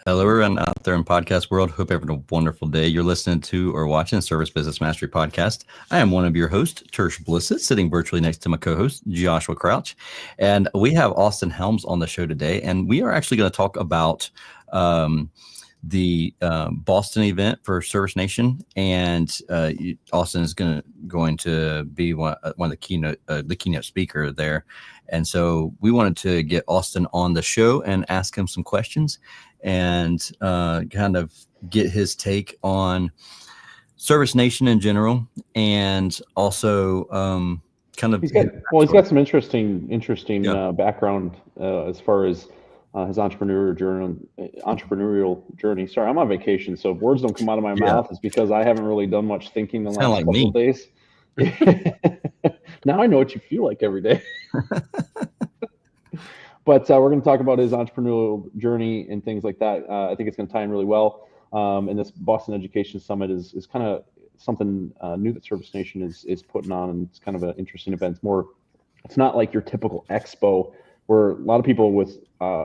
Hello, everyone out there in podcast world. Hope you're having a wonderful day. You're listening to or watching Service Business Mastery Podcast. I am one of your hosts, Tersh Blissett, sitting virtually next to my co-host, Joshua Crouch. And we have Austin Helms on the show today. And we are actually going to talk about the Boston event for Service Nation. And Austin is going to be one of the keynote speaker there. And so we wanted to get Austin on the show and ask him some questions and kind of get his take on Service Nation in general, and also kind of he's got some interesting background as far as his entrepreneurial journey. Sorry, I'm on vacation, so if words don't come out of my mouth, it's because I haven't really done much thinking the last couple of days. Now I know what you feel like every day. But we're going to talk about his entrepreneurial journey and things like that. I think it's going to tie in really well. And this Boston Education Summit is kind of something new that Service Nation is putting on, and it's kind of an interesting event. It's not like your typical expo where a lot of people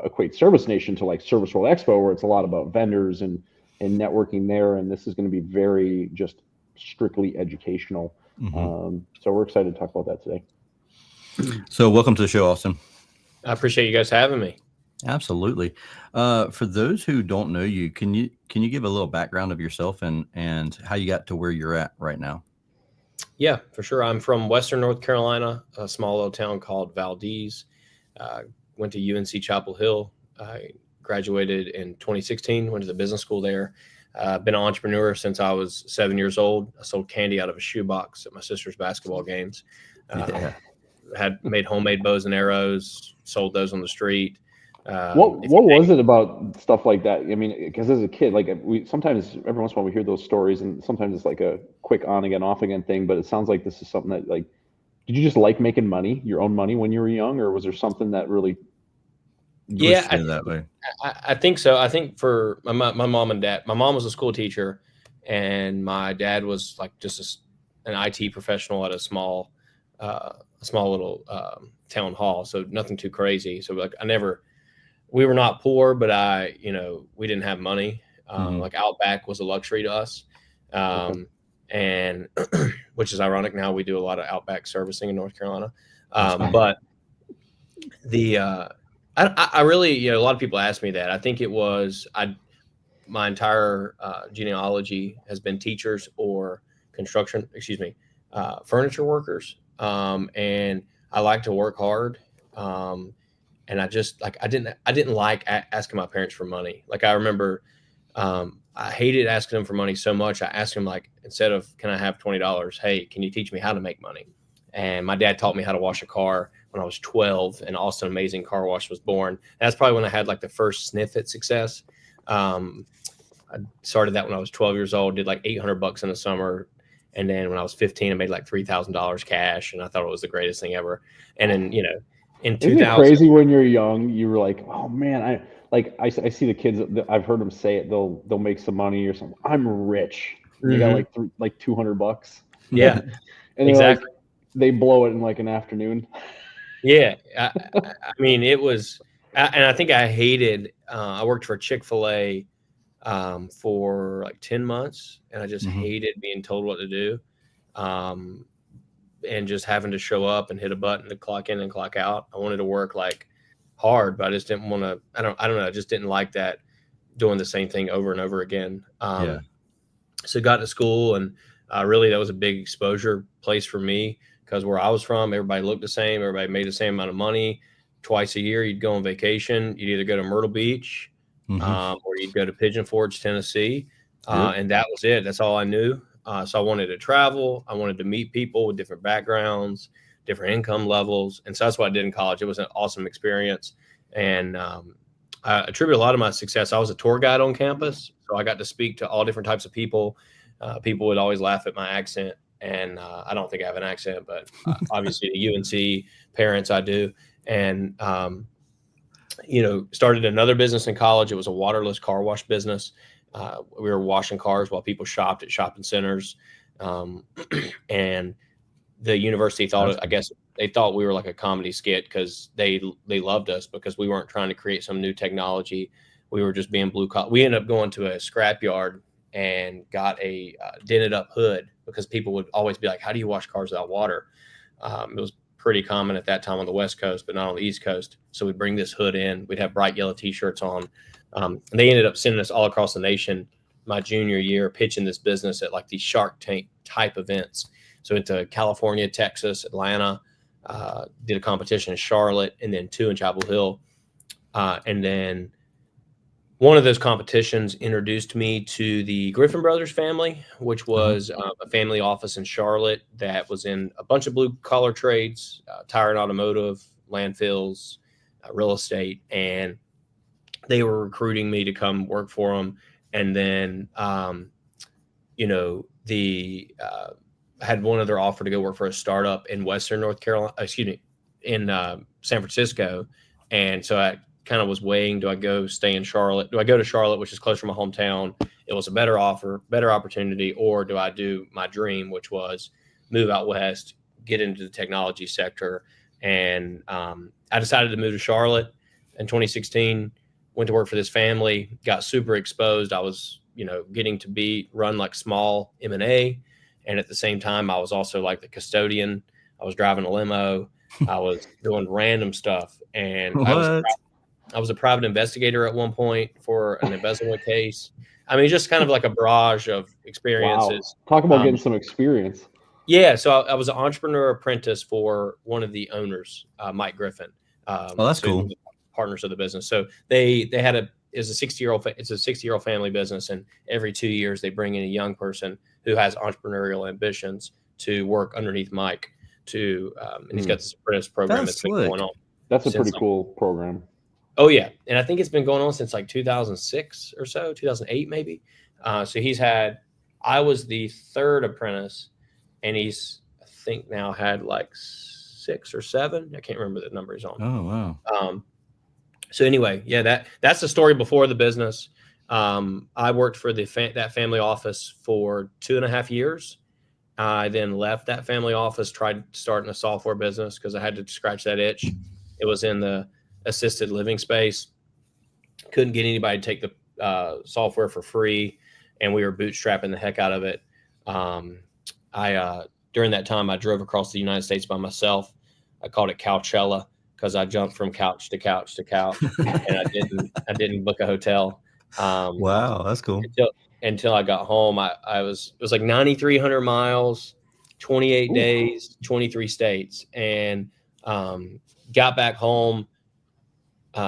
equate Service Nation to like Service World Expo, where it's a lot about vendors and networking there. And this is going to be very just strictly educational. Mm-hmm. So we're excited to talk about that today. So welcome to the show, Austin. I appreciate you guys having me. Absolutely. For those who don't know you, can you give a little background of yourself and how you got to where you're at right now? Yeah, for sure. I'm from Western North Carolina, a small little town called Valdez. Went to UNC Chapel Hill. I graduated in 2016, went to the business school there. Been an entrepreneur since I was 7 years old. I sold candy out of a shoebox at my sister's basketball games. Had made homemade bows and arrows, sold those on the street. What was it about stuff like that? I mean, because as a kid, like sometimes every once in a while we hear those stories, and sometimes it's like a quick on again, off again thing. But it sounds like this is something that, like, did you just like making money, your own money when you were young, or was there something that really? Yeah, that way. I think so. I think for my mom and dad, my mom was a school teacher, and my dad was like just an IT professional at a small little town hall. So nothing too crazy. So like we were not poor, but we didn't have money. Like Outback was a luxury to us. And which is ironic. Now we do a lot of Outback servicing in North Carolina. But I really, a lot of people ask me that. I think it was, my entire genealogy has been teachers or furniture workers. And I like to work hard. And I just I didn't like asking my parents for money. Like I remember, I hated asking them for money so much. I asked them, like, instead of, can I have $20? Hey, can you teach me how to make money? And my dad taught me how to wash a car when I was 12, and Austin Amazing Car Wash was born. And that's probably when I had like the first sniff at success. I started that when I was 12 years old, did like $800 in the summer. And then when I was 15, I made like $3,000 cash, and I thought it was the greatest thing ever. And then, in 2000, isn't it crazy when you're young, you were like, oh man, I see the kids, I've heard them say it, they'll make some money or something. I'm rich. You got like $200. Yeah, and exactly. Like, they blow it in like an afternoon. Yeah. I mean, it was, and I think I hated, I worked for Chick-fil-A for like 10 months, and I just hated being told what to do. And just having to show up and hit a button to clock in and clock out. I wanted to work like hard, but I just didn't want to, I don't know. I just didn't like that, doing the same thing over and over again. So got to school, and really that was a big exposure place for me, because where I was from, everybody looked the same. Everybody made the same amount of money. Twice a year, you'd go on vacation. You'd either go to Myrtle Beach or you'd go to Pigeon Forge, Tennessee. And that was it. That's all I knew. So I wanted to travel. I wanted to meet people with different backgrounds, different income levels. And so that's what I did in college. It was an awesome experience. And I attribute a lot of my success. I was a tour guide on campus, so I got to speak to all different types of people. People would always laugh at my accent. And I don't think I have an accent, but obviously the UNC parents, I do. And, started another business in college. It was a waterless car wash business. We were washing cars while people shopped at shopping centers. And the university thought, I guess they thought we were like a comedy skit, because they loved us because we weren't trying to create some new technology. we were just being blue collar. We ended up going to a scrapyard and got a dented up hood, because people would always be like, how do you wash cars without water? It was pretty common at that time on the West Coast, but not on the East Coast. So we'd bring this hood in. We'd have bright yellow T-shirts on. And they ended up sending us all across the nation my junior year, pitching this business at like these Shark Tank type events. So into California, Texas, Atlanta, did a competition in Charlotte, and then 2 in Chapel Hill. And then one of those competitions introduced me to the Griffin Brothers family, which was a family office in Charlotte that was in a bunch of blue collar trades, tire and automotive, landfills, real estate. And they were recruiting me to come work for them. And then, you know, I had one other offer to go work for a startup in Western North Carolina, in San Francisco. And so I kind of was weighing, do I go stay in Charlotte? Do I go to Charlotte, which is closer to my hometown? It was a better offer, better opportunity. Or do I do my dream, which was move out West, get into the technology sector? And I decided to move to Charlotte in 2016, went to work for this family, got super exposed. I was, you know, getting to run like small M&A. And at the same time, I was also like the custodian. I was driving a limo. I was doing random stuff. And I was a private investigator at one point for an embezzlement case. I mean, just kind of like a barrage of experiences. Wow. Talk about getting some experience. Yeah. So I was an entrepreneur apprentice for one of the owners, Mike Griffin. That's cool. Partners of the business. So they had it's a 60-year-old family business. And every 2 years they bring in a young person who has entrepreneurial ambitions to work underneath Mike and he's got this apprentice program that's been going on. That's a pretty cool program. Oh yeah. And I think it's been going on since like 2006 or so, 2008 maybe. So I was the 3rd apprentice, and he's, I think now had like 6 or 7. I can't remember the number he's on. Oh, wow. So anyway, yeah, that's the story before the business. I worked for that family office for 2.5 years. I then left that family office, tried starting a software business because I had to scratch that itch. It was in the assisted living space. Couldn't get anybody to take the software for free, and we were bootstrapping the heck out of it. During that time, I drove across the United States by myself. I called it Couchella because I jumped from couch to couch to couch, and I didn't book a hotel. Wow, that's cool. Until I got home, it was like 9,300 miles, 28 days, 23 states, and got back home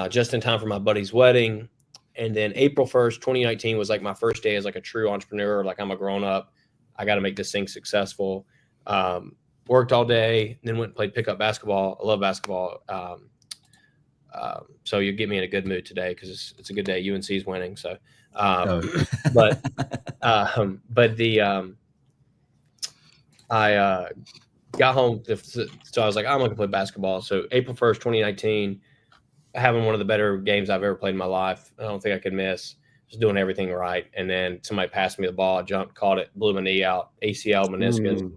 just in time for my buddy's wedding. And then April 1st, 2019 was like my first day as like a true entrepreneur. Like, I'm a grown up. I got to make this thing successful. Worked all day, then went and played pickup basketball. I love basketball. So you get me in a good mood today because it's a good day. UNC is winning. So, but I got home. So I was like, I'm going to play basketball. So April 1st, 2019, having one of the better games I've ever played in my life. I don't think I could miss. Just doing everything right. And then somebody passed me the ball, jumped, caught it, blew my knee out, ACL, meniscus,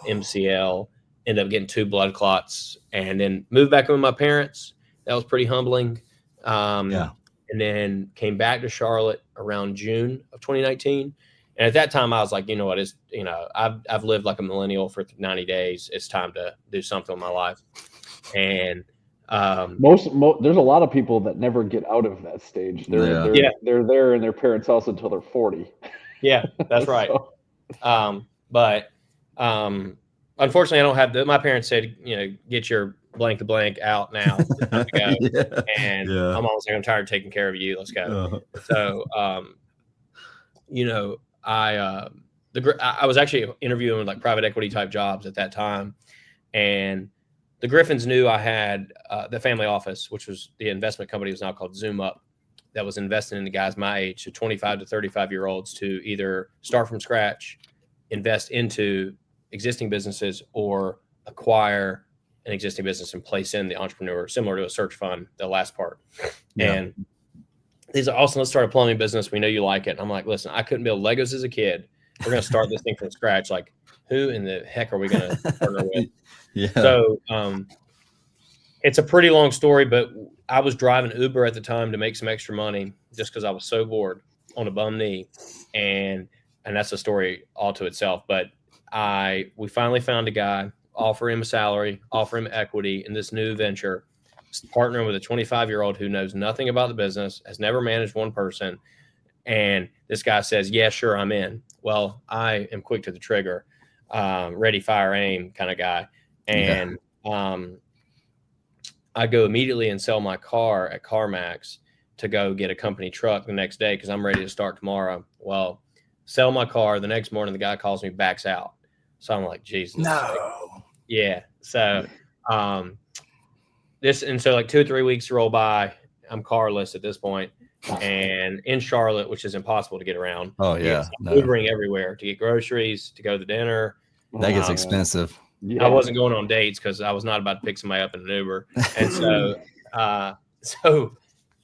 MCL, ended up getting 2 blood clots, and then moved back in with my parents. That was pretty humbling. And then came back to Charlotte around June of 2019. And at that time I was like, you know what, I've lived like a millennial for 90 days. It's time to do something with my life. And there's a lot of people that never get out of that stage. They're there in their parents' house until they're 40. Yeah, that's right. But unfortunately, I don't have my parents said, get your blank to blank out now. Go. And I'm almost like, I'm tired of taking care of you. Let's go. So, I was actually interviewing like private equity type jobs at that time, and the Griffins knew I had the family office, which was the investment company was now called Zoom Up, that was investing in the guys my age, so 25 to 35-year-olds, to either start from scratch, invest into existing businesses, or acquire an existing business and place in the entrepreneur, similar to a search fund, the last part. Yeah. And these are Austin, let's start a plumbing business. We know you like it. And I'm like, listen, I couldn't build Legos as a kid. We're going to start this thing from scratch. Like, who in the heck are we going to partner with? Yeah. So It's a pretty long story, but I was driving Uber at the time to make some extra money just because I was so bored on a bum knee. And that's a story all to itself. But we finally found a guy, offer him a salary, offer him equity in this new venture, partnering with a 25-year-old who knows nothing about the business, has never managed one person. And this guy says, yeah, sure, I'm in. Well, I am quick to the trigger, ready, fire, aim kind of guy. And I go immediately and sell my car at CarMax to go get a company truck the next day because I'm ready to start tomorrow. Well, sell my car. The next morning, the guy calls me, backs out. So I'm like, Jesus. No. Yeah. So so like 2 or 3 weeks roll by. I'm carless at this point, and in Charlotte, which is impossible to get around. Oh yeah. Ubering everywhere to get groceries, to go to dinner. That gets expensive. Yeah. I wasn't going on dates because I was not about to pick somebody up in an Uber. And so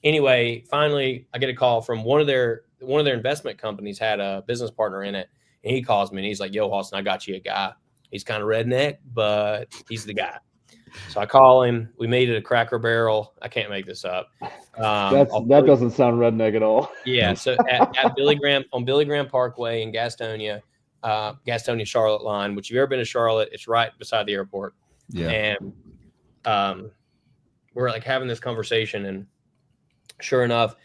anyway, finally I get a call from one of their investment companies had a business partner in it. And he calls me and he's like, yo, Austin, I got you a guy. He's kind of redneck, but he's the guy. So I call him. We meet at a Cracker Barrel. I can't make this up. That doesn't sound redneck at all. Yeah. So at Billy Graham Parkway in Gastonia, Charlotte line, which if you've ever been to Charlotte, it's right beside the airport. Yeah. And we're like having this conversation, and sure enough,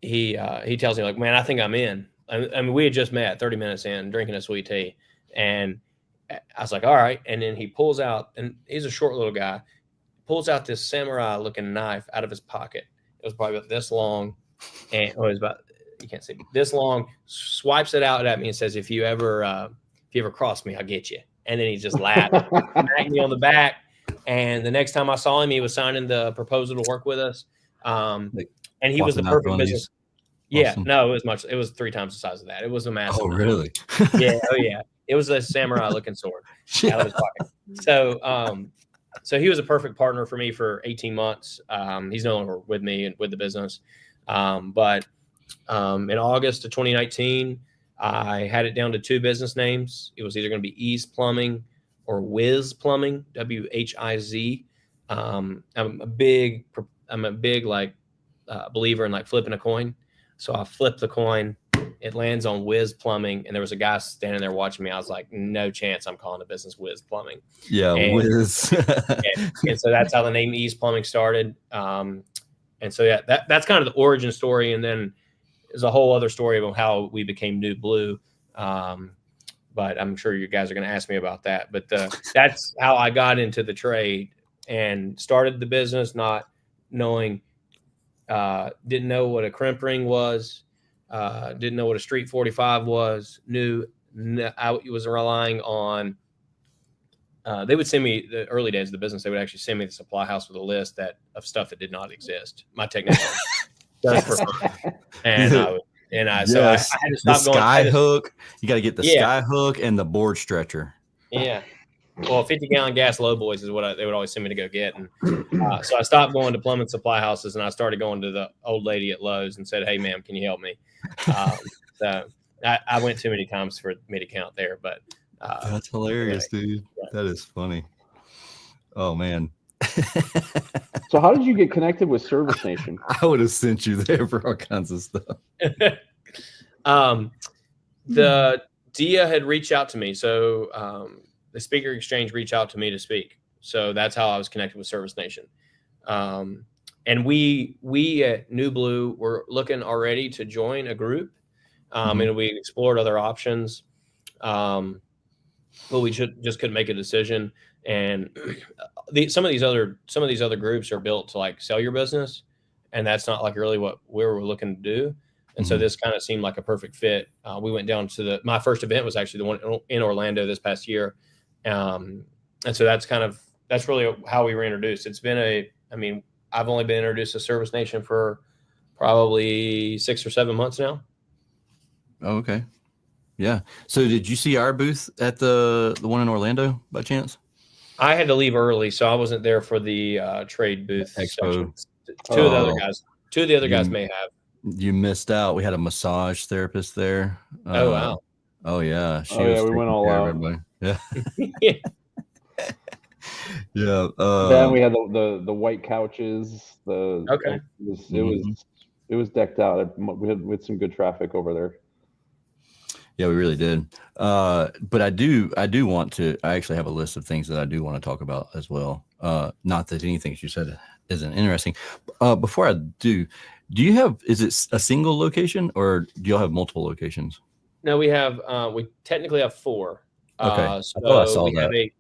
he tells me like, man, I think I'm in. I mean, we had just met 30 minutes in, drinking a sweet tea, and I was like, all right. And then he pulls out, and he's a short little guy, pulls out this samurai looking knife out of his pocket. It was probably about this long, and it was about, you can't see, this long, swipes it out at me and says, if you ever cross me, I'll get you. And then he just laughed, smacked me on the back. And the next time I saw him, he was signing the proposal to work with us. And he was the perfect business. Yeah, awesome. No, it was 3 times the size of that. It was a massive. Oh, really? Yeah. Oh, yeah. It was a samurai looking sword out of his pocket. So he was a perfect partner for me for 18 months. He's no longer with me and with the business. But in August of 2019, I had it down to 2 business names. It was either going to be Ease Plumbing or Wiz Plumbing, WHIZ. I'm a big like believer in like flipping a coin. So I flipped the coin. It lands on Wiz Plumbing, and there was a guy standing there watching me. I was like, no chance I'm calling the business Wiz Plumbing. Yeah, Wiz. and so that's how the name Ease Plumbing started. And so, yeah, that's kind of the origin story. And then there's a whole other story about how we became New Blue. But I'm sure you guys are going to ask me about that. But that's how I got into the trade and started the business, not knowing, didn't know what a crimp ring was. Didn't know what a Street 45 was. I was relying on. They would send me the early days of the business. They would actually send me the supply house with a list of stuff that did not exist. My technician does for fun, so I had to stop the sky hook. You got to get the sky hook and the board stretcher. Yeah. Well, 50-gallon gas low boys is what they would always send me to go get. And so I stopped going to plumbing supply houses, and I started going to the old lady at Lowe's and said, hey, ma'am, can you help me? So I went too many times for me to count there. But that's hilarious, dude. Yeah. That is funny. Oh, man. So how did you get connected with Service Nation? I would have sent you there for all kinds of stuff. The DIA had reached out to me. So the Speaker Exchange reached out to me to speak. So that's how I was connected with Service Nation. And we at New Blue were looking already to join a group. And we explored other options. But we just couldn't make a decision. And some of these other groups are built to like sell your business, and that's not like really what we were looking to do. And so this kind of seemed like a perfect fit. We went down to my first event was actually the one in Orlando this past year. And so that's really how we were introduced. I've only been introduced to Service Nation for probably 6 or 7 months now. Oh, okay. Yeah. So did you see our booth at the one in Orlando by chance? I had to leave early, so I wasn't there for the trade booth expo. Two of the other guys may have. You missed out. We had a massage therapist there. Oh, wow. Oh, yeah. We went all out. Yeah. Yeah. Then we had the white couches. Okay. It was decked out. We had some good traffic over there. Yeah, we really did. But I do want to. I actually have a list of things that I do want to talk about as well. Not that anything you said isn't interesting. Before I do you have? Is it a single location or do y'all have multiple locations? No, we technically have 4. Okay, I thought I saw that.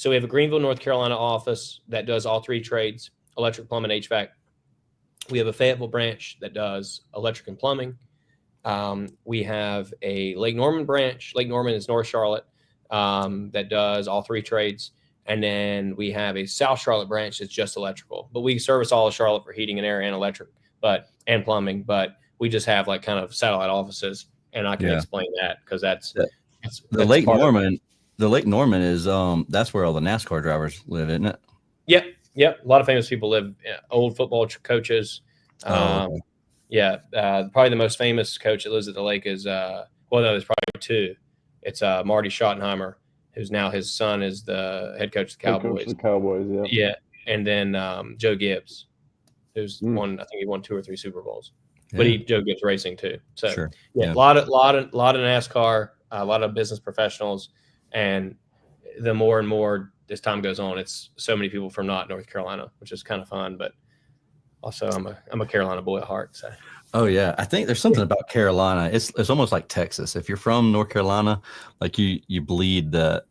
We have a Greenville, North Carolina office that does all 3 trades: electric, plumbing, HVAC. We have a Fayetteville branch that does electric and plumbing. We have a Lake Norman branch. Lake Norman is North Charlotte, that does all 3 trades. And then we have a South Charlotte branch that's just electrical. But we service all of Charlotte for heating and air and electric, and plumbing. But we just have like kind of satellite offices, and I can explain that because that's Lake Norman. The Lake Norman is that's where all the NASCAR drivers live, isn't it? Yep. A lot of famous people live. Old football coaches. Yeah, probably the most famous coach that lives at the lake is there's probably 2. It's Marty Schottenheimer, who's now his son is the head coach of the Cowboys. Coach of the Cowboys, yeah. And then Joe Gibbs, who's won. I think he won 2 or 3 Super Bowls. Yeah. But Joe Gibbs racing too. So sure. A lot of NASCAR, a lot of business professionals, and the more and more as time goes on, it's so many people from not North Carolina, which is kind of fun, but. Also, I'm a Carolina boy at heart. So. Oh yeah, I think there's something about Carolina. It's almost like Texas. If you're from North Carolina, like you bleed that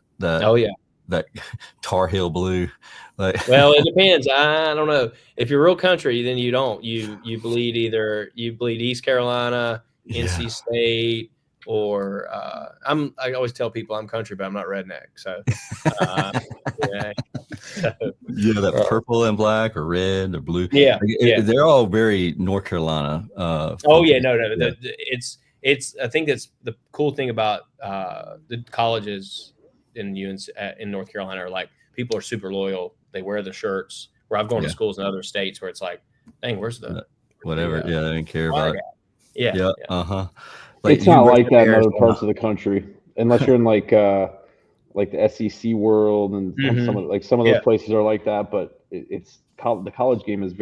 Tar Heel blue. Like, well, it depends. I don't know. If you're real country, then you don't. You bleed East Carolina, NC State, or I always tell people I'm country, but I'm not redneck. So that purple and black or red or blue. Yeah, they're all very North Carolina. No. It's I think that's the cool thing about the colleges in UNC in North Carolina are like people are super loyal. They wear the shirts. Where I've gone to schools in other states where it's like, dang, where's the whatever? They didn't care about it. Yeah. Like, it's not like that in other parts of the country, unless you're in like the SEC world and some of those places are like that. But it's the college game is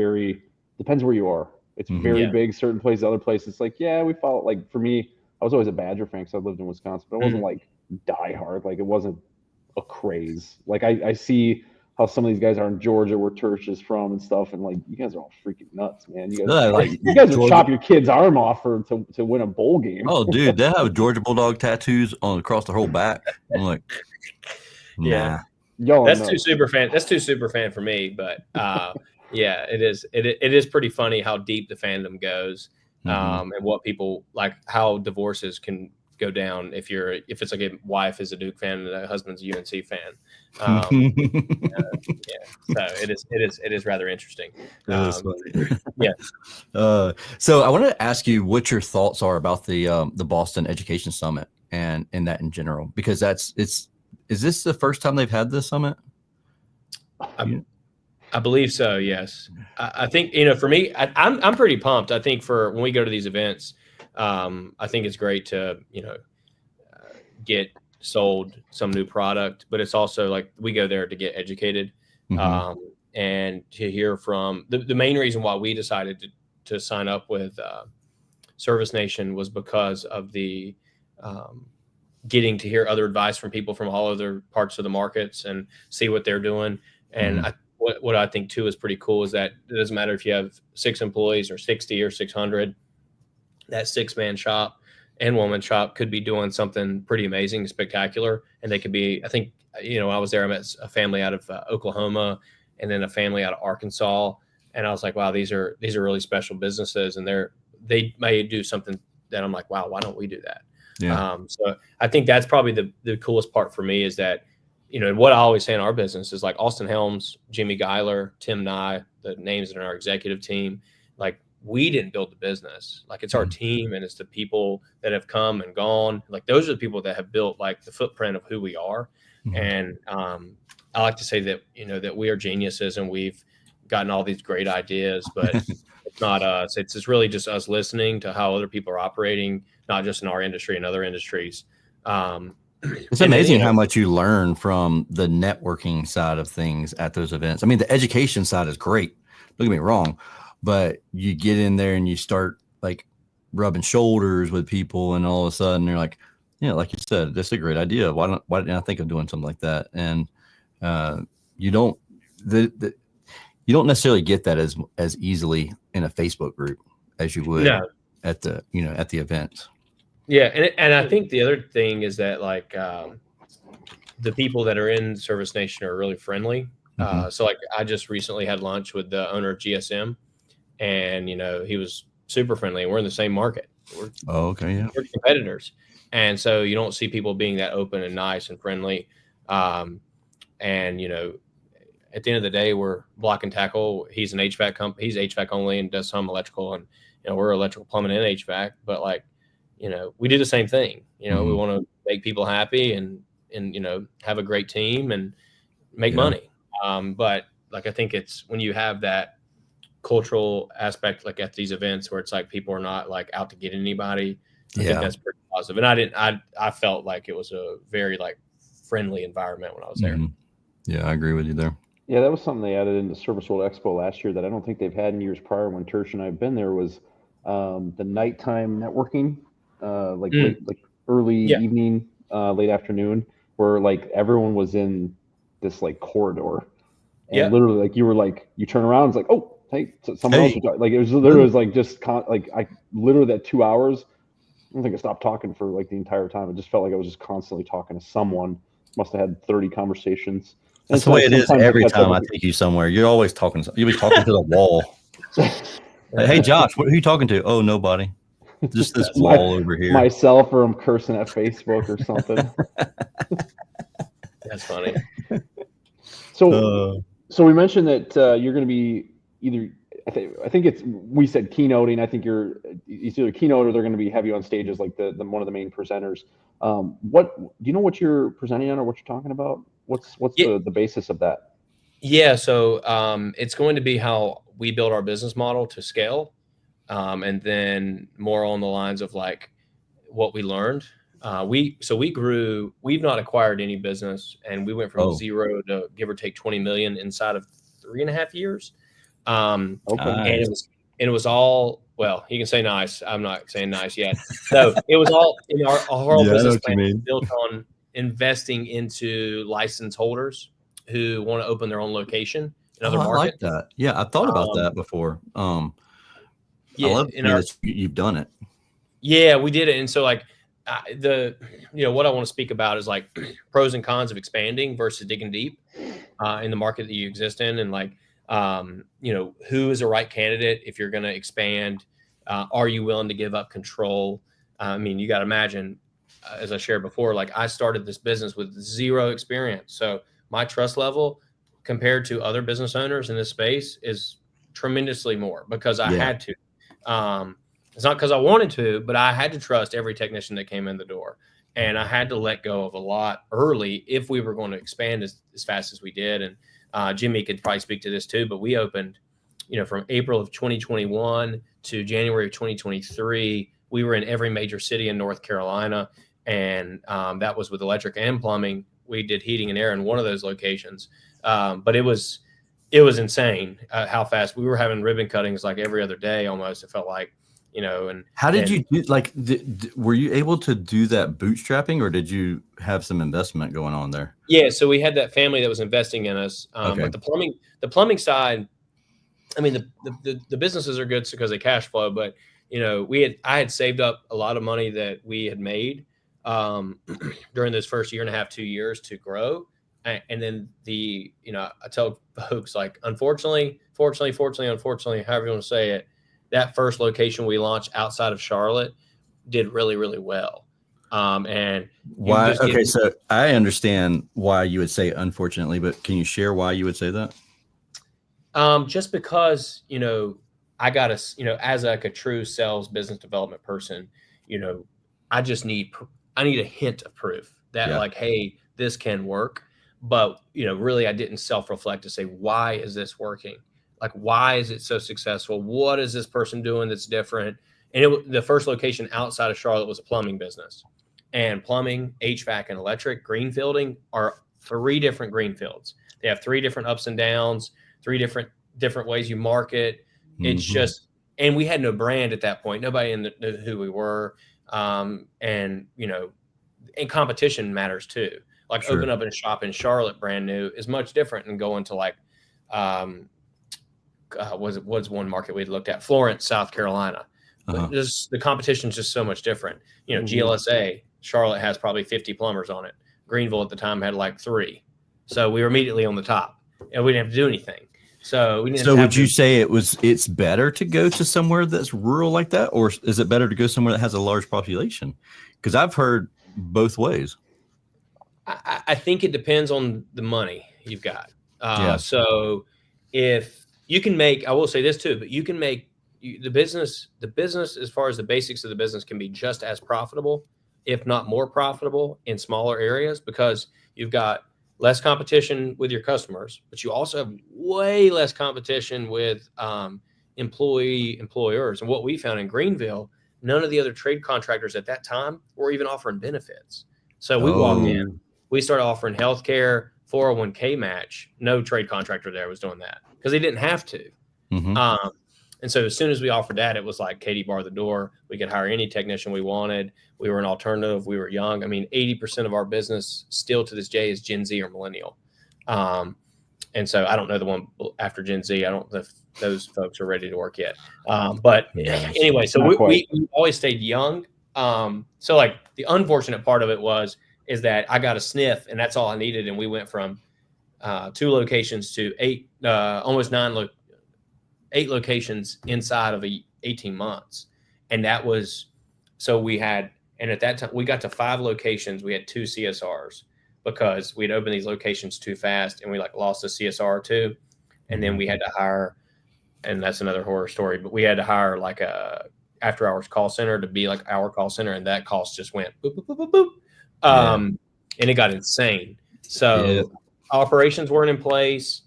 depends where you are. It's very big. Certain places, other places, it's like we follow. Like for me, I was always a Badger fan because I lived in Wisconsin, but I wasn't like die hard. Like it wasn't a craze. Like I see how some of these guys are in Georgia, where Tersh is from and stuff, and like you guys are all freaking nuts, man. You guys would chop your kid's arm off to win a bowl game. Oh, dude, they have Georgia Bulldog tattoos across the whole back. I'm like, nah. That's too super fan. That's too super fan for me, but it is. It is pretty funny how deep the fandom goes, and what people like, how divorces can go down if it's like a wife is a Duke fan and a husband's a UNC fan. So it is rather interesting. So I wanted to ask you what your thoughts are about the Boston Education Summit and that in general, because is this the first time they've had this summit? I believe so. Yes. I think, for me, I'm pretty pumped. I think for when we go to these events, I think it's great to, get sold some new product, but it's also like we go there to get educated, and to hear from the main reason why we decided to sign up with Service Nation was because of the getting to hear other advice from people from all other parts of the markets and see what they're doing. And what I think too is pretty cool is that it doesn't matter if you have 6 employees or 60 or 600, that 6-man shop and woman shop could be doing something pretty amazing, spectacular. And they could be, I think, I was there, I met a family out of Oklahoma and then a family out of Arkansas. And I was like, wow, these are really special businesses. And they may do something that I'm like, wow, why don't we do that? Yeah. So I think that's probably the coolest part for me is that, what I always say in our business is like Austin Helms, Jimmy Geiler, Tim Nye, the names in our executive team, like we didn't build the business. Like it's our team and it's the people that have come and gone. Like those are the people that have built like the footprint of who we are. And I like to say that, that we are geniuses and we've gotten all these great ideas, but it's not us. It's just really just us listening to how other people are operating, not just in our industry and other industries. It's amazing how much you learn from the networking side of things at those events. I mean, the education side is great. Don't get me wrong, but you get in there and you start like rubbing shoulders with people, and all of a sudden you're like, like you said, that's a great idea. Why didn't I think of doing something like that? And you don't you don't necessarily get that as easily in a Facebook group as you would at the at the events. Yeah, and I think the other thing is that like the people that are in Service Nation are really friendly. So like I just recently had lunch with the owner of GSM, and he was super friendly. And we're in the same market. We're competitors, and so you don't see people being that open and nice and friendly. And at the end of the day, we're block and tackle. He's an HVAC company. He's HVAC only and does some electrical, and we're electrical, plumbing, and HVAC. But like, we do the same thing. We want to make people happy and have a great team and make money. But like, I think it's when you have that cultural aspect, like at these events where it's like people are not like out to get anybody. I think that's pretty positive. And I felt like it was a very like friendly environment when I was there. Yeah, I agree with you there. Yeah, that was something they added into Service World Expo last year that I don't think they've had in years prior when Tersh and I have been there, was the nighttime networking, like early evening, late afternoon, where like everyone was in this like corridor. And literally like you turn around, it's like, oh, hey, someone else was talking. Like it was literally like just I literally that 2 hours, I don't think I stopped talking for like the entire time. It just felt like I was just constantly talking to someone. Must have had 30 conversations. That's the way it is every time I take you somewhere. You're always talking. You'll be talking to the wall. Like, hey, Josh, who are you talking to? Oh, nobody. Just this wall over here. Myself, or I'm cursing at Facebook or something. That's funny. So we mentioned that you're going to be either. I think we said keynoting. I think it's either keynote or they're going to have you on stage as like the one of the main presenters. What do you know what you're presenting on or what you're talking about? What's the basis of that? Yeah, so it's going to be how we build our business model to scale, and then more on the lines of like what we learned. We grew. We've not acquired any business, and we went from 0 to give or take 20 million inside of 3.5 years. And it was all, well, you can say nice. I'm not saying nice yet. So it was all in our whole business plan built on investing into license holders who want to open their own location in other markets. I like that. Yeah, I thought about that before. I love that you've done it. Yeah, we did it. And so like what I want to speak about is like pros and cons of expanding versus digging deep in the market that you exist in. And like, who is the right candidate if you're going to expand? Are you willing to give up control? I mean, you got to imagine, as I shared before, like I started this business with 0 experience. So my trust level compared to other business owners in this space is tremendously more because I had to. It's not because I wanted to, but I had to trust every technician that came in the door. And I had to let go of a lot early if we were going to expand as fast as we did. And Jimmy could probably speak to this too, but we opened, from April of 2021 to January of 2023, we were in every major city in North Carolina. And that was with electric and plumbing. We did heating and air in one of those locations. But it was insane how fast we were having ribbon cuttings like every other day almost. It felt like, and how did you do, like, were you able to do that bootstrapping or did you have some investment going on there? Yeah. So we had that family that was investing in us. But the plumbing side, I mean, the businesses are good because they cash flow, but I had saved up a lot of money that we had made during this first 1.5 to 2 years to grow. And then I tell folks like, unfortunately, however you want to say it, that first location we launched outside of Charlotte did really, really well. And why? Okay. So I understand why you would say unfortunately, but can you share why you would say that? Just because, I got as like a true sales business development person, I need a hint of proof that like, hey, this can work. But, really, I didn't self-reflect to say, why is this working? Like, why is it so successful? What is this person doing that's different? And the first location outside of Charlotte was a plumbing business. and plumbing, HVAC, and electric, greenfielding are 3 different greenfields. They have 3 different ups and downs, 3 different ways you market. It's just, and we had no brand at that point. Nobody knew who we were. And, and competition matters too. Like open up a shop in Charlotte brand new is much different than going to like, was one market we'd looked at, Florence, South Carolina. The competition is just so much different. GLSA, Charlotte has probably 50 plumbers on it. Greenville at the time had like 3. So we were immediately on the top and we didn't have to do anything. So would you say it's better to go to somewhere that's rural like that, or is it better to go somewhere that has a large population? Because I've heard both ways. I think it depends on the money you've got. So if you can make, I will say this too, but you can make the business as far as the basics of the business can be just as profitable, if not more profitable in smaller areas, because you've got less competition with your customers, but you also have way less competition with employers. And what we found in Greenville, none of the other trade contractors at that time were even offering benefits. So we walked in, we started offering healthcare, 401k match. No trade contractor there was doing that because they didn't have to. And so as soon as we offered that, it was like Katie barred the door. We could hire any technician we wanted. We were an alternative. We were young. I mean, 80% of our business still to this day is Gen Z or millennial. And so I don't know the one after Gen Z. I don't know if those folks are ready to work yet. But anyway, so we always stayed young. So like the unfortunate part of it is that I got a sniff and that's all I needed. And we went from 2 locations to 8, almost 8 locations inside of 18 months. And that was, so we had, and at that time we got to 5 locations. We had 2 CSRs because we'd opened these locations too fast and we like lost a CSR or 2. And then we had to hire, and that's another horror story, but we had to hire like a after hours call center to be like our call center. And that cost just went boop, boop, boop, boop, boop. And it got insane. So operations weren't in place.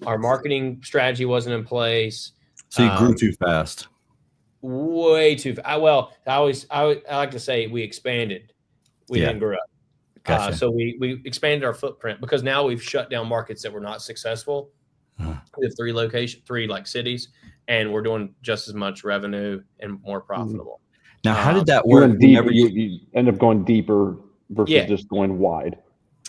Our marketing strategy wasn't in place. So you grew too fast. Way too fast. Well, I like to say we expanded. We didn't grow up. Gotcha. So we expanded our footprint because now we've shut down markets that were not successful. We have 3 like cities, and we're doing just as much revenue and more profitable. Now, how did that work? You end up going deeper versus just going wide.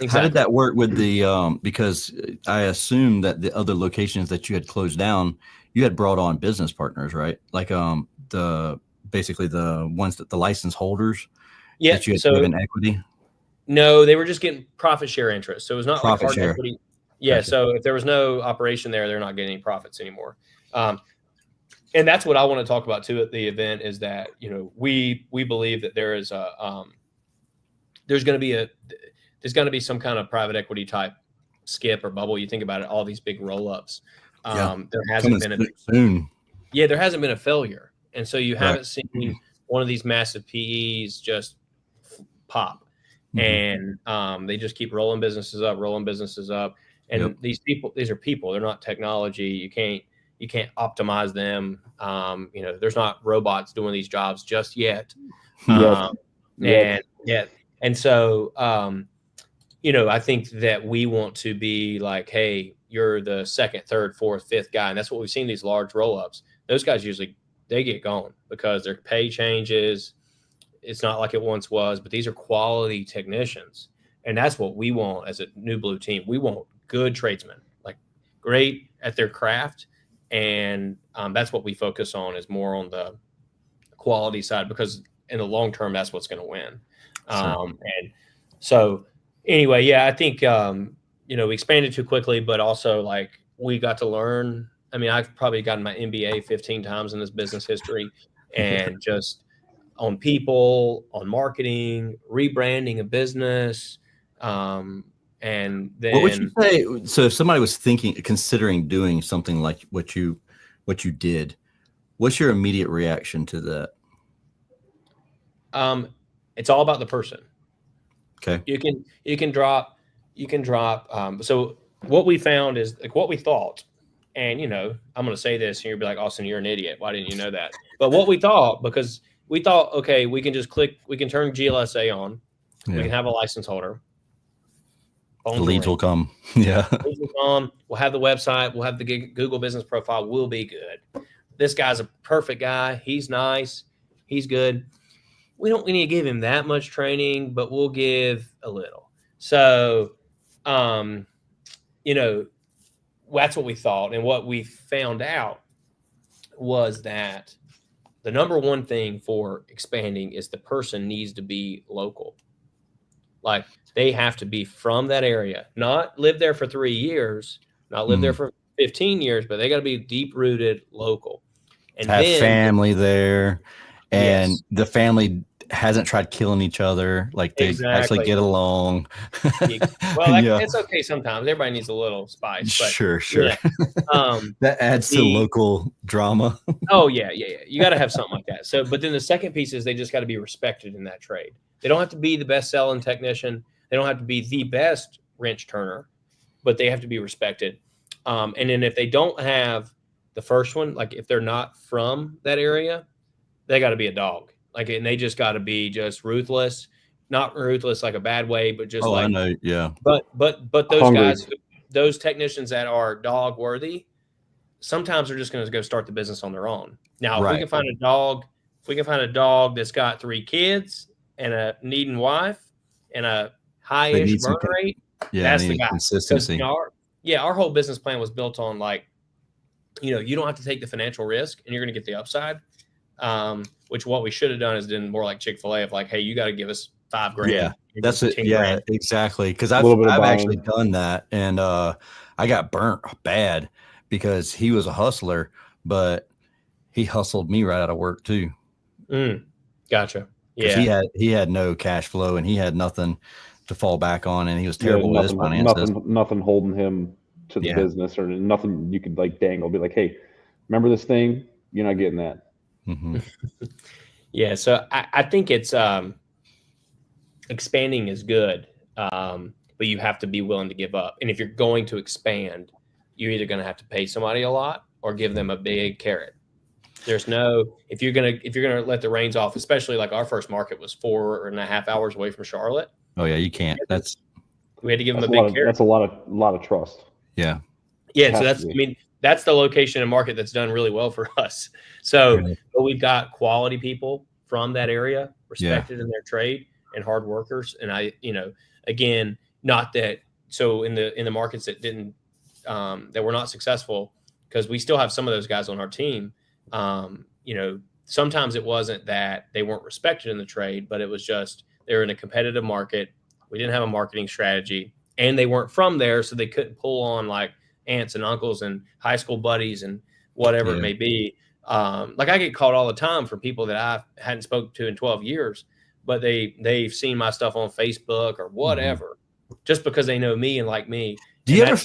Exactly. How did that work with the because I assume that the other locations that you had closed down, you had brought on business partners, right? Like basically the ones that the license holders that you had given equity. No, they were just getting profit share interest. So it was not profit like hard share. equity. Yeah. Gotcha. So if there was no operation there, they're not getting any profits anymore. And that's what I want to talk about too at the event is that, we believe that there is there's going to be some kind of private equity type skip or bubble. You think about it, all these big roll-ups. There hasn't been there hasn't been a failure. And so you haven't seen one of these massive PEs just pop. And they just keep rolling businesses up. And these are people, they're not technology. You can't optimize them. There's not robots doing these jobs just yet. And so, I think that we want to be like, hey, you're the 2nd, 3rd, 4th, 5th guy. And that's what we've seen, these large roll-ups. Those guys usually, they get going because their pay changes. It's not like it once was, but these are quality technicians. And that's what we want as a New Blue team. We want good tradesmen, like great at their craft. And that's what we focus on, is more on the quality side, because in the long term, that's what's going to win. And so anyway, I think, we expanded too quickly, but also like we got to learn. I mean, I've probably gotten my MBA 15 times in this business history, and just on people, on marketing, rebranding a business. And then what would you say? So if somebody was considering doing something like what you did, what's your immediate reaction to that? It's all about the person. Okay. You can drop. So what we found is like what we thought, and I'm going to say this and you'll be like, Austin, you're an idiot. Why didn't you know that? But what we thought, because we thought, okay, we can turn GLSA on We can have a license holder. The leads will come. Yeah. Leads will come. We'll have the website. We'll have the Google business profile. We'll be good. This guy's a perfect guy. He's nice. He's good. We need to give him that much training, but we'll give a little. So, you know, that's what we thought. And what we found out was that the number one thing for expanding is the person needs to be local. Like, they have to be from that area, not live there for 3 years, not live there for 15 years, but they got to be deep rooted local. And have family there, and the family hasn't tried killing each other. Like, they actually get along. Well, it's okay sometimes. Everybody needs a little spice. But sure. Yeah. That adds to local drama. Oh, yeah. You got to have something like that. So, but then the second piece is they just got to be respected in that trade. They don't have to be the best selling technician. They don't have to be the best wrench turner, but they have to be respected. And then if they don't have the first one, like if they're not from that area, they got to be a dog. Like, and they just got to be just ruthless, not ruthless like a bad way, but just I know, yeah. But those guys, those technicians that are dog worthy, sometimes they're just going to go start the business on their own. Now, if we can find a dog that's got 3 kids and a needing wife and a high-ish burn rate, that's the guy. Consistency. Our whole business plan was built on, like, you know, you don't have to take the financial risk and you're going to get the upside. Which what we should have done is done more like Chick-fil-A of like, hey, you got to give us $5,000. Yeah, that's it. Yeah, exactly. Because I've actually done that, and I got burnt bad because he was a hustler, but he hustled me right out of work too. Gotcha. Yeah, he had no cash flow and he had nothing to fall back on, and he was terrible with his finances. Nothing holding him to the business, or nothing you could like dangle. Be like, hey, remember this thing? You're not getting that. Yeah, so I think it's expanding is good, but you have to be willing to give up. And if you're going to expand, you're either going to have to pay somebody a lot or give them a big carrot. There's no, if you're gonna let the reins off, especially like our first market was 4.5 hours away from Charlotte. Oh yeah, you can't. We had to give them a big carrot. That's a lot of trust. Yeah. Yeah. So that's the location and market that's done really well for us. So but we've got quality people from that area, respected in their trade and hard workers. And again, not that, so in the markets that didn't, that were not successful, because we still have some of those guys on our team. Sometimes it wasn't that they weren't respected in the trade, but it was just, they were in a competitive market. We didn't have a marketing strategy, and they weren't from there. So they couldn't pull on like aunts and uncles and high school buddies and whatever it may be. Like I get called all the time from people that I hadn't spoken to in 12 years, but they've seen my stuff on Facebook or whatever, just because they know me and like me. Do you ever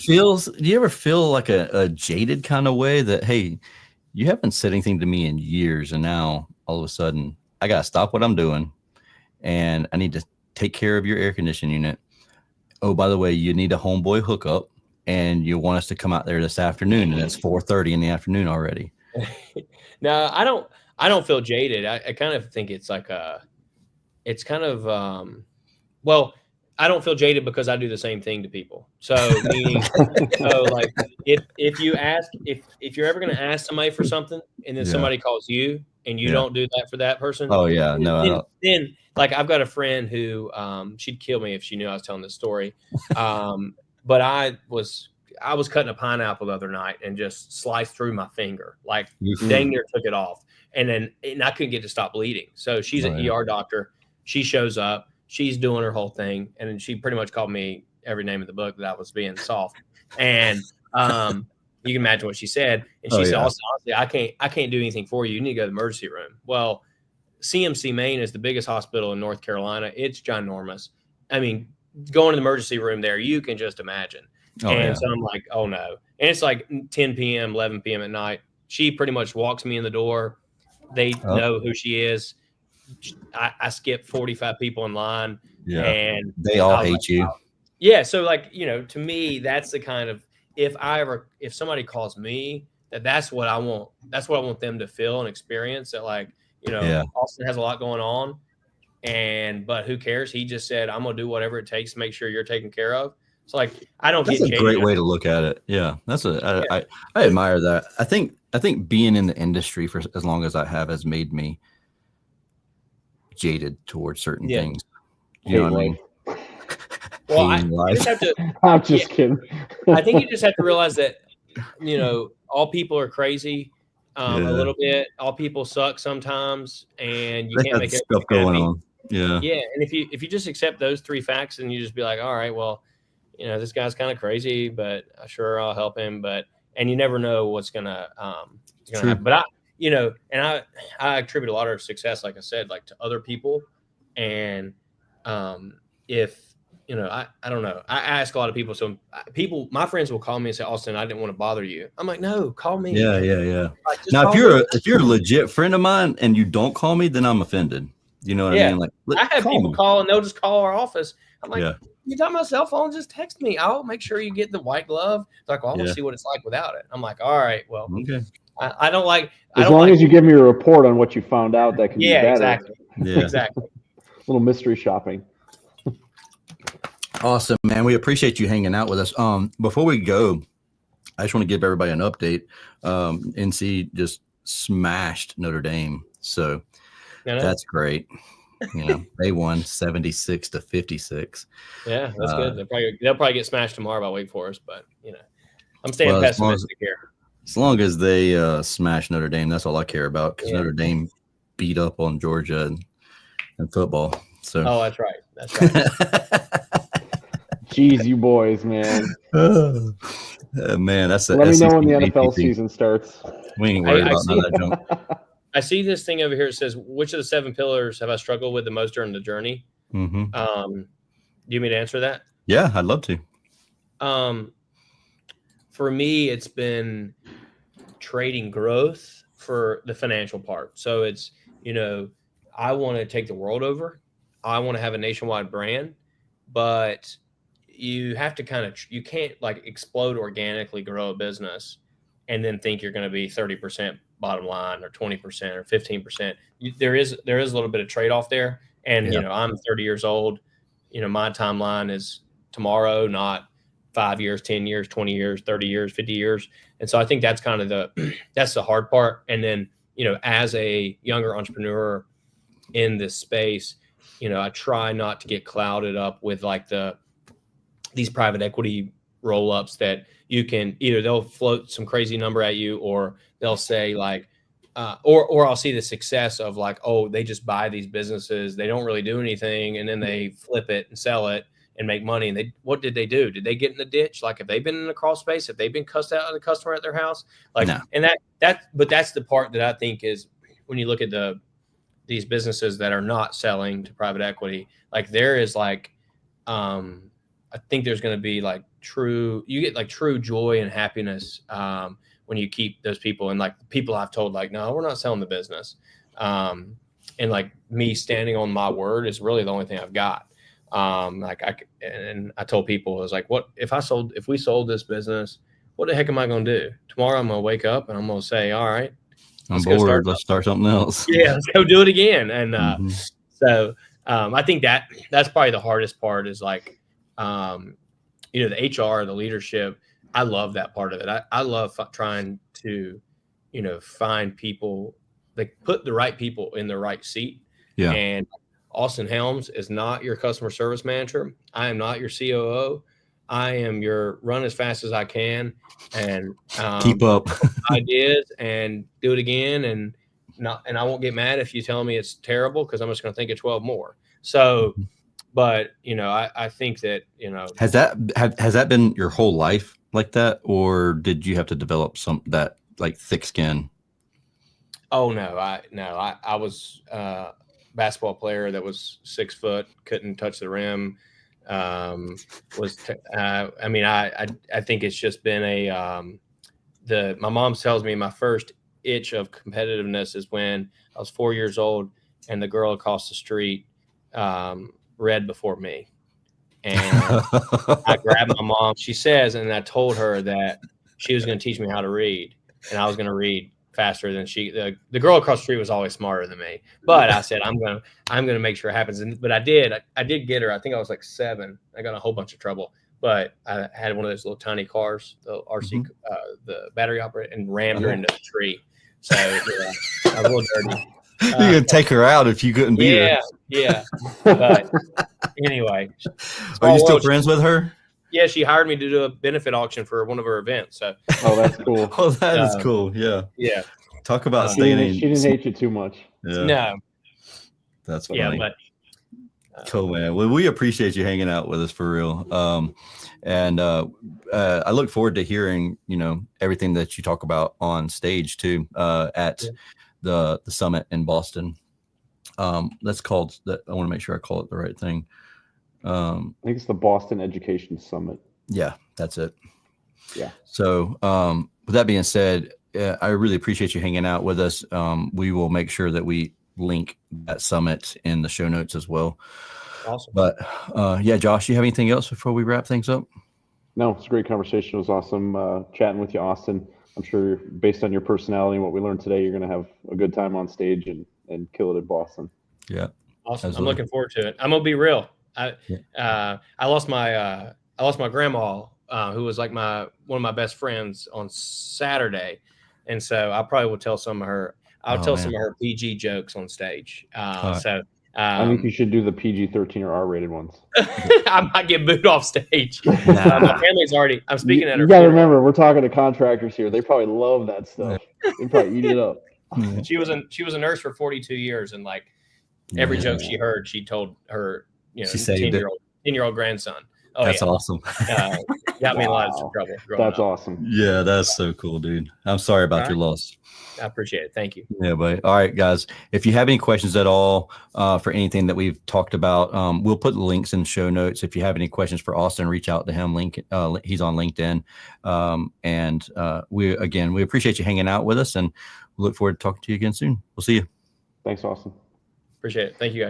feel like a jaded kind of way that, hey, you haven't said anything to me in years, and now all of a sudden I got to stop what I'm doing and I need to take care of your air conditioning unit. Oh, by the way, you need a homeboy hookup and you want us to come out there this afternoon, and it's 4:30 in the afternoon already. No, I don't feel jaded. I kind of think it's like well, I don't feel jaded because I do the same thing to people. So meaning, like if you're ever going to ask somebody for something and then somebody calls you and you don't do that for that person. Oh yeah. Then like I've got a friend who, she'd kill me if she knew I was telling this story. But I was cutting a pineapple the other night and just sliced through my finger, like dang near took it off. And I couldn't get to stop bleeding. So she's an ER doctor. She shows up, she's doing her whole thing. And then she pretty much called me every name in the book that I was being soft. And you can imagine what she said. And she said, honestly, I can't do anything for you. You need to go to the emergency room. Well, CMC Maine is the biggest hospital in North Carolina. It's ginormous. I mean, going to the emergency room there, you can just imagine. So I'm like, oh no. And it's like 10 p.m., 11 p.m. at night. She pretty much walks me in the door. They know who she is. I skip 45 people in line. Yeah. And they all hate you. Yeah. So like, to me, that's the kind of, if somebody calls me, that's what I want. That's what I want them to feel and experience, that like, Austin has a lot going on but who cares? He just said, I'm going to do whatever it takes to make sure you're taken care of. It's like, I don't That's get a jaded. great way to look at it. Yeah. I admire that. I think being in the industry for as long as I have has made me jaded towards certain things. You know what I mean? Well, you just have to. I'm just kidding. I think you just have to realize that, all people are crazy a little bit. All people suck sometimes, and you can't make stuff going on. Yeah. Yeah. And if you just accept those 3 facts and you just be like, all right, well, this guy's kind of crazy, but sure, I'll help him. And you never know what's gonna happen. But I attribute a lot of success, like I said, like to other people. And if I don't know. I ask a lot of people. So my friends will call me and say, Austin, I didn't want to bother you. I'm like, no, call me. Yeah. Like, now, if you're a legit friend of mine and you don't call me, then I'm offended. You know what I mean? Like, I have people call and they'll just call our office. I'm like, you talking about cell phone? Just text me. I'll make sure you get the white glove. They're like, well, I want to see what it's like without it. I'm like, all right, well, okay. I don't like. As long as you give me a report on what you found out, that can be better. Exactly. Yeah, exactly. A little mystery shopping. Awesome, man. We appreciate you hanging out with us. Before we go, I just want to give everybody an update. NC just smashed Notre Dame, so that's great. They won 76-56. Yeah, that's good. They'll probably get smashed tomorrow by Wake Forest, but I'm staying pessimistic here. As long as they smash Notre Dame, that's all I care about, because Notre Dame beat up on Georgia in football. So that's right. That's right. Jeez, you boys, man. Man, that's let me know when the NFL season starts. We ain't worried about none of that junk. I see this thing over here. It says, which of the 7 pillars have I struggled with the most during the journey? Mm-hmm. Do you want me to answer that? Yeah, I'd love to. For me, it's been trading growth for the financial part. So it's, I want to take the world over. I want to have a nationwide brand, but you have to you can't like explode organically, grow a business and then think you're going to be 30% bottom line or 20% or 15%. There is a little bit of trade-off there. And, I'm 30 years old. My timeline is tomorrow, not 5 years, 10 years, 20 years, 30 years, 50 years. And so I think that's kind of that's the hard part. And then, as a younger entrepreneur in this space, I try not to get clouded up with like these private equity roll-ups that you can either they'll float some crazy number at you, or they'll say like, or I'll see the success of like, oh, they just buy these businesses, they don't really do anything, and then they flip it and sell it and make money. And what did they do? Did they get in the ditch? Like, have they been in the crawl space? Have they been cussed out of the customer at their house? Like, no. And but that's the part that I think is when you look at these businesses that are not selling to private equity, like there is like, I think there's going to be like true joy and happiness when you keep those people. And like people I've told, like, no, we're not selling the business. And like me standing on my word is really the only thing I've got. I told people, I was like, what if we sold this business, what the heck am I going to do? Tomorrow I'm going to wake up and I'm going to say, all right, I'm bored. Let's start something else. Yeah, let's go do it again. And so I think that's probably the hardest part is like, the HR, the leadership. I love that part of it. I love trying to, find people, like put the right people in the right seat. Yeah. And Austin Helms is not your customer service manager. I am not your COO. I am your run as fast as I can and keep up ideas and do it again. And I won't get mad if you tell me it's terrible, because I'm just going to think of 12 more. So, but I think that, has that been your whole life like that, or did you have to develop that like thick skin? Oh no, I was a basketball player that was 6 foot, couldn't touch the rim. I think it's just been my mom tells me my first itch of competitiveness is when I was 4 years old and the girl across the street read before me. And I grabbed my mom, she says, and I told her that she was going to teach me how to read, and I was going to read faster than the girl across the street was always smarter than me. But I said, I'm gonna make sure it happens. But I did get her. I think I was like 7. I got in a whole bunch of trouble, but I had one of those little tiny cars, the RC, the battery operated, and rammed her into the tree. So yeah, I was a little dirty. You're gonna take her out if you couldn't beat her. Yeah. But anyway, are you still friends with her? Yeah, she hired me to do a benefit auction for one of her events. So, that's cool. Oh, that is cool. Yeah. Yeah. Talk about staying. She didn't hate you too much. Yeah. No. That's funny. Yeah, but cool, man. Well, we appreciate you hanging out with us for real. And I look forward to hearing, everything that you talk about on stage too, at the summit in Boston. That's called that. I want to make sure I call it the right thing. I think it's the Boston Education Summit. Yeah, that's it. Yeah. So with that being said, I really appreciate you hanging out with us. We will make sure that we link that summit in the show notes as well. Awesome. But yeah, Josh, you have anything else before we wrap things up? No, it's a great conversation. It was awesome chatting with you, Austin. I'm sure based on your personality and what we learned today, you're going to have a good time on stage and kill it in Boston. Yeah. Awesome. Absolutely. I'm looking forward to it. I'm going to be real. I lost my grandma, who was like one of my best friends on Saturday. And so I probably will tell some of her, some of her PG jokes on stage. So I think you should do the PG-13 or R-rated ones. I might get booed off stage. My family's already, I'm speaking at her. You got to remember, we're talking to contractors here. They probably love that stuff. They probably eat it up. She was a nurse for 42 years. And like every joke she heard, she told her, 10-year-old grandson. Oh, that's awesome. Got me in a lot of trouble. That's awesome. Yeah, that's so cool, dude. I'm sorry about your loss. I appreciate it. Thank you. Yeah, buddy. All right, guys. If you have any questions at all for anything that we've talked about, we'll put the links in the show notes. If you have any questions for Austin, reach out to him. He's on LinkedIn. And we appreciate you hanging out with us, and we look forward to talking to you again soon. We'll see you. Thanks, Austin. Appreciate it. Thank you, guys.